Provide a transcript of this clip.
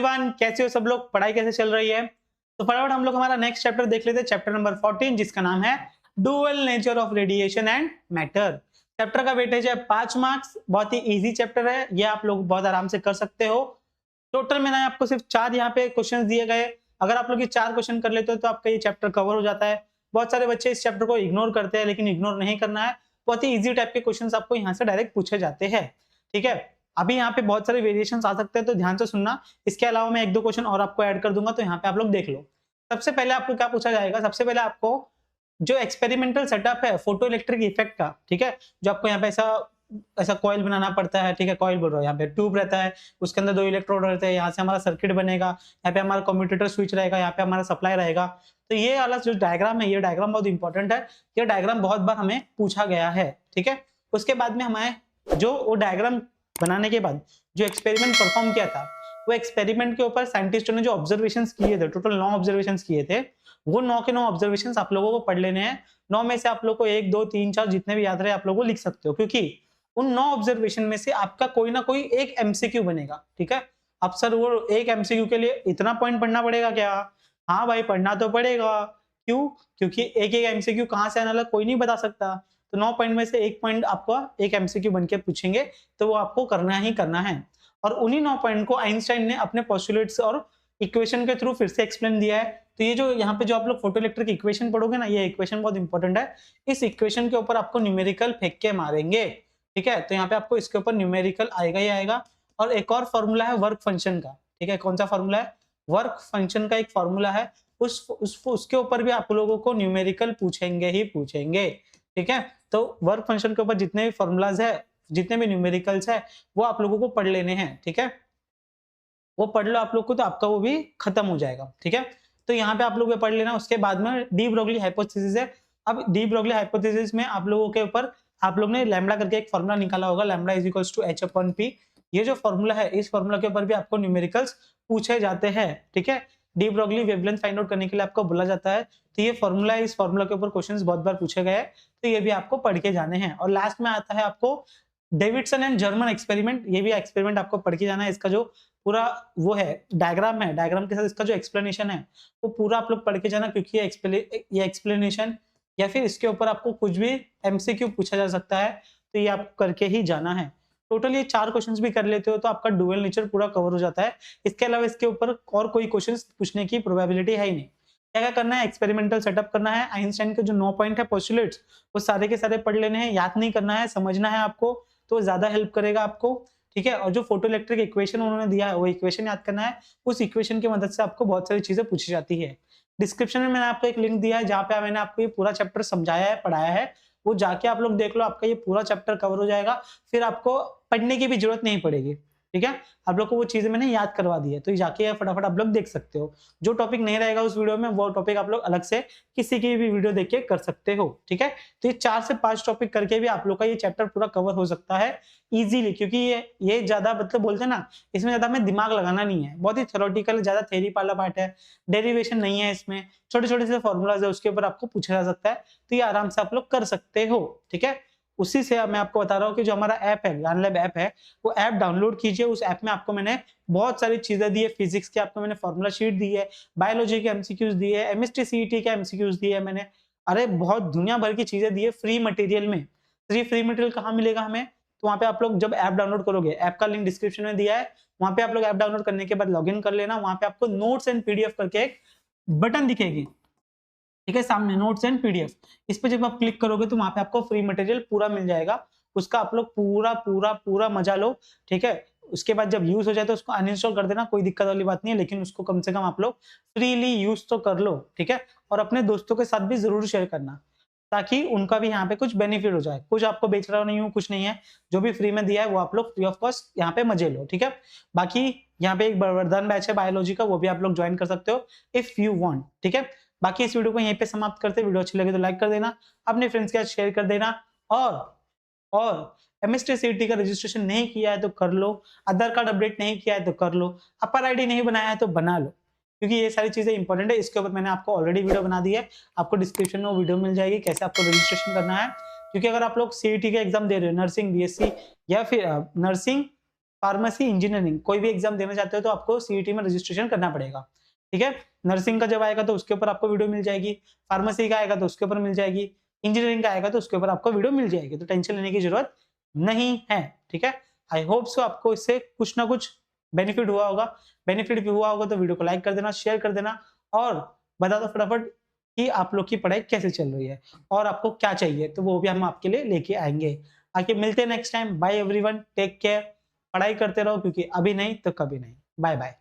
Everyone, कैसे हो सब लोग? पढ़ाई कैसे चल रही है? तो फटाफट हम लोग हमारा नेक्स्ट चैप्टर देख लेते हैं, चैप्टर नंबर 14, जिसका नाम है dual nature of radiation and matter. Chapter का वेटेज है 5 मार्क्स। बहुत ही इजी चैप्टर है, ये आप लोग बहुत आराम से कर सकते हो। टोटल मैंने आपको सिर्फ 4 यहाँ पे क्वेश्चन दिए गए। अगर आप लोग ये 4 क्वेश्चन कर लेते हो तो आपका ये चैप्टर कवर हो जाता है। बहुत सारे बच्चे इस चैप्टर को इग्नोर करते हैं, लेकिन इग्नोर नहीं करना है। बहुत ही इजी टाइप के क्वेश्चन आपको यहाँ से डायरेक्ट पूछे जाते हैं। ठीक है, अभी यहाँ पे बहुत सारे वेरिएशंस आ सकते हैं, तो ध्यान से सुनना। इसके अलावा मैं 1-2 क्वेश्चन और आपको ऐड कर दूंगा, तो यहाँ पे आप लोग देख लो। सबसे पहले आपको क्या पूछा जाएगा? सबसे पहले आपको जो एक्सपेरिमेंटल सेटअप है फोटो इलेक्ट्रिक इफेक्ट का, ठीक है, जो आपको यहाँ पे ऐसा कॉइल बनाना पड़ता है। ठीक है, कॉइल बोल रहा हूँ, यहाँ पे ट्यूब रहता है, उसके अंदर 2 इलेक्ट्रोड रहते हैं। यहाँ से हमारा सर्किट बनेगा, यहाँ पे हमारा कम्यूटेटर स्विच रहेगा, यहाँ पे हमारा सप्लाई रहेगा। तो ये वाला जो डायग्राम है, ये डायग्राम बहुत इंपॉर्टेंट है। ये डायग्राम बहुत बार हमें पूछा गया है। ठीक है, उसके बाद में हमें जो वो डायग्राम बनाने के बाद जो एक्सपेरिमेंट परफॉर्म किया था, वो एक्सपेरिमेंट के ऊपर साइंटिस्टों ने जो ऑब्जर्वेशंस किए थे, टोटल 9 ऑब्जर्वेशंस किए थे, वो 9 के 9 ऑब्जर्वेशंस आप लोगों को पढ़ लेने हैं। 9 में से आप लोगों को 1, 2, 3, 4 जितने भी याद रहे आप लोगों को लिख सकते हो, क्योंकि उन 9 ऑब्जर्वेशन में से आपका कोई ना कोई एक एमसीक्यू बनेगा। ठीक है, अब सर वो एक एमसीक्यू के लिए इतना पॉइंट पढ़ना पड़ेगा क्या? हाँ भाई, पढ़ना तो पड़ेगा। क्यों? क्योंकि एक एक एमसीक्यू कहाँ से आने वाला कोई नहीं बता सकता। तो 9 पॉइंट में से एक पॉइंट आपको एक एमसीक्यू बन के पूछेंगे, तो वो आपको करना ही करना है। और उन्हीं 9 पॉइंट को आइंस्टाइन ने अपने पोस्टुलेट्स और इक्वेशन के थ्रू फिर से एक्सप्लेन दिया है। तो ये जो यहाँ पे जो आप लोग फोटो इलेक्ट्रिक इक्वेशन पढ़ोगे ना, ये इक्वेशन बहुत इंपॉर्टेंट है। इस इक्वेशन के ऊपर आपको न्यूमेरिकल फेंक के मारेंगे। ठीक है, तो यहाँ पे आपको इसके ऊपर न्यूमेरिकल आएगा ही आएगा। और एक और फॉर्मूला है वर्क फंक्शन का। ठीक है, कौन सा फॉर्मूला है? वर्क फंक्शन का एक फॉर्मूला है। उसके ऊपर भी आप लोगों को न्यूमेरिकल पूछेंगे ही पूछेंगे। ठीक है, तो वर्क फंक्शन के ऊपर जितने भी फॉर्मूलाज है, जितने भी न्यूमेरिकल्स है, वो आप लोगों को पढ़ लेने हैं। ठीक है, वो पढ़ लो आप लोग को, तो आपका वो भी खत्म हो जाएगा। ठीक है, तो यहाँ पे आप लोग पढ़ लेना। उसके बाद में डी ब्रोगली हाइपोथेसिस है। अब डी ब्रोगली हाइपोथेसिस में आप लोगों के ऊपर आप लोग ने लैम्बडा करके एक फॉर्मूला निकाला होगा, lambda is equals to h upon p। ये जो फॉर्मूला है, इस फॉर्मूला के ऊपर भी आपको न्यूमेरिकल्स पूछे जाते हैं। ठीक है, de Broglie wavelength find out करने के लिए आपको बोला जाता है। तो ये फॉर्मूला है, इस फॉर्मूला के ऊपर क्वेश्चंस बहुत बार पूछे गए, तो ये भी आपको पढ़ के जाने हैं। और लास्ट में आता है आपको डेविडसन एंड जर्मन एक्सपेरिमेंट। ये भी एक्सपेरिमेंट आपको पढ़ के जाना है। इसका जो पूरा वो है डायग्राम है, डायग्राम के साथ इसका जो एक्सप्लेनेशन है वो पूरा आप लोग पढ़ के जाना, क्योंकि ये एक्सप्लेनेशन या फिर इसके ऊपर आपको कुछ भी एमसीक्यू पूछा जा सकता है, तो ये आप करके ही जाना है। टोटल ये 4 क्वेश्चंस भी कर लेते हो तो आपका डुअल नेचर पूरा कवर हो जाता है। इसके अलावा इसके ऊपर और कोई क्वेश्चंस पूछने की प्रोबेबिलिटी है ही नहीं। क्या क्या करना है? एक्सपेरिमेंटल सेटअप करना है, आइंस्टाइन के जो 9 पॉइंट है पोस्टुलेट्स, वो सारे के सारे पढ़ लेने हैं। याद नहीं करना है, समझना है आपको, तो ज्यादा हेल्प करेगा आपको। ठीक है, और जो फोटो इलेक्ट्रिक इक्वेशन उन्होंने दिया है, वो इक्वेशन याद करना है। उस इक्वेशन की मदद से आपको बहुत सारी चीजें पूछी जाती है। डिस्क्रिप्शन में मैंने आपको एक लिंक दिया है, जहाँ पे मैंने आपको ये पूरा चैप्टर समझाया है, पढ़ाया है। वो जाके आप लोग देख लो, आपका ये पूरा चैप्टर कवर हो जाएगा। फिर आपको पढ़ने की भी जरूरत नहीं पड़ेगी। ठीक है, आप लोग को वो चीजें मैंने याद करवा दी है, तो जाके फटाफट आप लोग देख सकते हो। जो टॉपिक नहीं रहेगा उस वीडियो में, वो टॉपिक आप लोग अलग से किसी की भी वीडियो देख के कर सकते हो। ठीक है, तो ये 4 से 5 टॉपिक करके भी आप लोग का ये चैप्टर पूरा कवर हो सकता है इजीली, क्योंकि ये ज्यादा मतलब बोलते हैं ना, इसमें ज्यादा हमें दिमाग लगाना नहीं है। बहुत ही थ्योरेटिकल, ज्यादा थ्योरी वाला पार्ट है, डेरिवेशन नहीं है इसमें। छोटे छोटे से फॉर्मूलाज है, उसके ऊपर आपको पूछा जा सकता है, तो ये आराम से आप लोग कर सकते हो। ठीक है, उसी से मैं आपको बता रहा हूँ कि जो हमारा ऐप है, ज्ञान लैब ऐप है, वो ऐप डाउनलोड कीजिए। उस ऐप में आपको मैंने बहुत सारी चीजें दी है। फिजिक्स की आपको मैंने फॉर्मूला शीट दी है, बायोलॉजी के एमसीक्यूज दिए है, एमएसटी सीईटी के एमसीक्यूज दिए है मैंने। अरे बहुत दुनिया भर की चीजें दी है फ्री मटेरियल में। फ्री मटेरियल कहाँ मिलेगा हमें? तो वहाँ पे आप लोग जब ऐप डाउनलोड करोगे, ऐप का लिंक डिस्क्रिप्शन में दिया है, वहाँ पे आप लोग ऐप डाउनलोड करने के बाद लॉगिन कर लेना। वहाँ पे आपको नोट्स एंड पीडीएफ करके एक बटन दिखेगी। ठीक है, सामने नोट्स एंड पीडीएफ, इस पे जब आप क्लिक करोगे तो वहां पे आपको फ्री मटेरियल पूरा मिल जाएगा। उसका आप लोग पूरा पूरा पूरा मजा लो। ठीक है, उसके बाद जब यूज हो जाए तो उसको अनइंस्टॉल कर देना, कोई दिक्कत वाली बात नहीं है, लेकिन उसको कम से कम आप लोग फ्रीली यूज तो कर लो। ठीक है, और अपने दोस्तों के साथ भी जरूर शेयर करना, ताकि उनका भी यहाँ पे कुछ बेनिफिट हो जाए। कुछ आपको बेच रहा नहीं हूँ, कुछ नहीं है, जो भी फ्री में दिया है वो आप लोग फ्री ऑफ कॉस्ट यहाँ पे मजे लो। ठीक है, बाकी यहाँ पे एक वरदान बैच है बायोलॉजी का, वो भी आप लोग ज्वाइन कर सकते हो इफ यू वांट। ठीक है, बाकी इस वीडियो को यहीं पे समाप्त करते हैं। वीडियो अच्छी लगे तो लाइक कर देना, अपने फ्रेंड्स के साथ शेयर कर देना। और एमएसटी सीईटी का रजिस्ट्रेशन नहीं किया है तो कर लो, आधार कार्ड अपडेट नहीं किया है तो कर लो, अपर आईडी नहीं बनाया है तो बना लो, क्योंकि ये सारी चीजें इंपॉर्टेंट है। इसके ऊपर मैंने आपको ऑलरेडी वीडियो बना दी है, आपको डिस्क्रिप्शन में वीडियो मिल जाएगी कैसे आपको रजिस्ट्रेशन करना है। क्योंकि अगर आप लोग सीईटी का एग्जाम दे रहे हो, नर्सिंग बीएससी या फिर नर्सिंग फार्मेसी, इंजीनियरिंग कोई भी एग्जाम देना चाहते हो तो आपको सीईटी में रजिस्ट्रेशन करना पड़ेगा, ठीक है। नर्सिंग का जब आएगा तो उसके ऊपर आपको वीडियो मिल जाएगी, फार्मेसी का आएगा तो उसके ऊपर मिल जाएगी, इंजीनियरिंग का आएगा तो उसके ऊपर आपको वीडियो मिल जाएगी, तो टेंशन लेने की जरूरत नहीं है, ठीक है। आई होप सो आपको इससे कुछ ना कुछ बेनिफिट हुआ होगा। बेनिफिट भी हुआ होगा तो वीडियो को लाइक कर देना, शेयर कर देना और बता दो फटाफट कि आप लोग की पढ़ाई कैसे चल रही है और आपको क्या चाहिए, तो वो भी हम आपके लिए लेके आएंगे। आके मिलते हैं next time. Bye everyone, take care. पढ़ाई करते रहो क्योंकि अभी नहीं तो कभी नहीं। Bye bye.